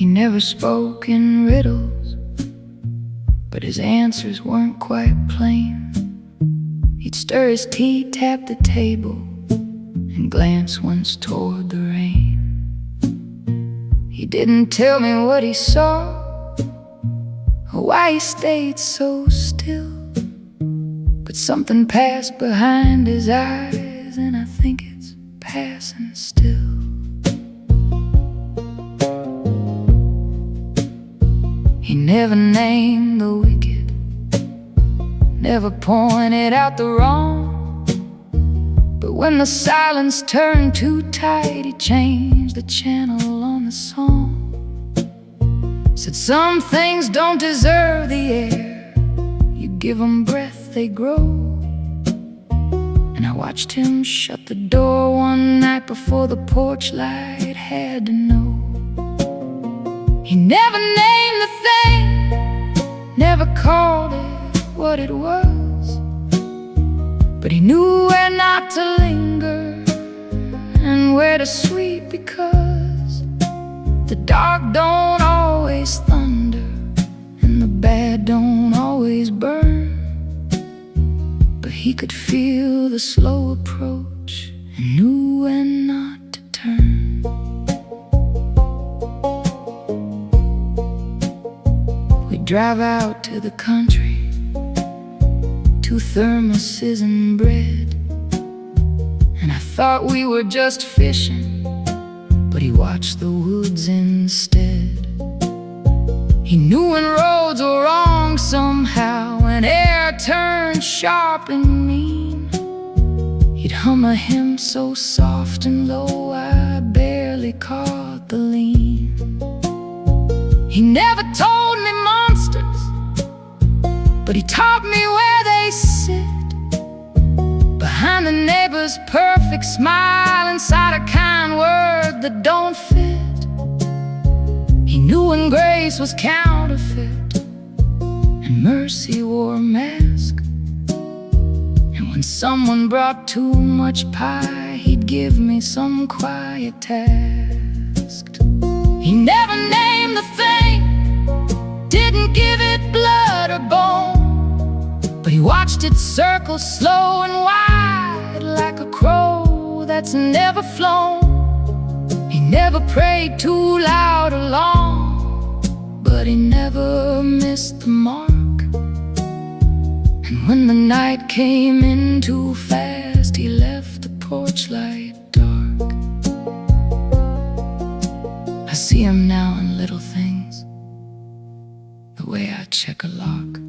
He never spoke in riddles, but his answers weren't quite plain. He'd stir his tea, tap the table, and glance once toward the rain. He didn't tell me what he saw, or why he stayed so still, but something passed behind his eyes, and I think it's passing still. He never named the wicked, never pointed out the wrong, but when the silence turned too tight, he changed the channel on the song. Said some things don't deserve the air, you give them breath, they grow. And I watched him shut the door one night before the porch light had to know. He never named the thing, never called it what it was, but he knew where not to linger and where to sweep, because the dark don't always thunder and the bad don't always burn. But he could feel the slow approach and knew when not to turn. We'd drive out to the country, 2 thermoses and bread, and I thought we were just fishing, but he watched the woods instead. He knew when roads were wrong somehow, when air turned sharp and mean. He'd hum a hymn so soft and low I barely caught the lean. He never told me monsters, but he taught me where they sit, behind the neighbor's perfect smile, inside a kind word that don't fit. He knew when grace was counterfeit and mercy wore a mask, and when someone brought too much pie, he'd give me some quiet task. He never named the thing, didn't give it blood or bone, but he watched it circle slow and wide like a crow that's never flown. He never prayed too loud or long, but he never missed the mark. And when the night came in too fast, he left the porch light dark. I see him now in little things, the way I check a lock,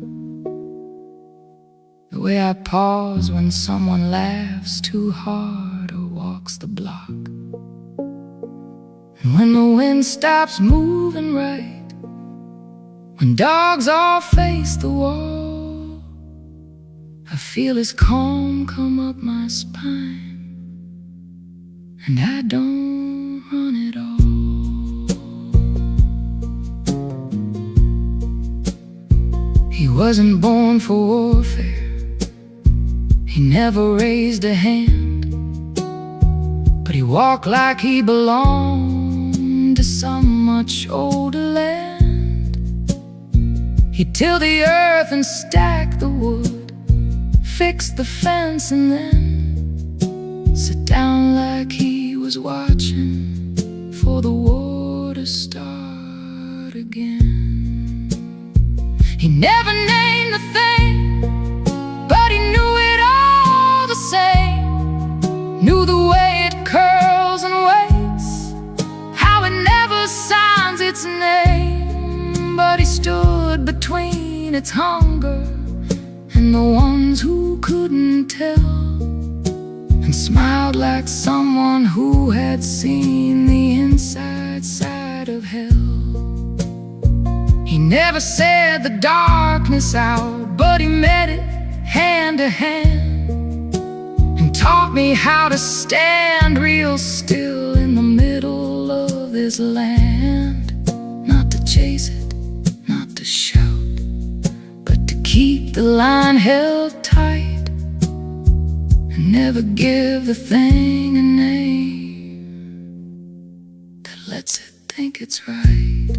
the way I pause when someone laughs too hard or walks the block. And when the wind stops moving right, when dogs all face the wall, I feel his calm come up my spine, and I don't run at all. He wasn't born for warfare, he never raised a hand, but he walked like he belonged to some much older land. He'd till the earth and stack the wood, fix the fence and then sit down like he was watching for the war to start again. He never named the thing, but he knew it all the same. Knew the way it curls and waits, how it never signs its name, but he stood between its hunger and the ones who couldn't tell, and smiled like someone who had seen the inside side of hell. He never said the darkness out, but he met it hand to hand, and taught me how to stand real still in the middle of this land. Not to chase it, not to shout, but to keep the line held tight, and never give the thing a name that lets it think it's right.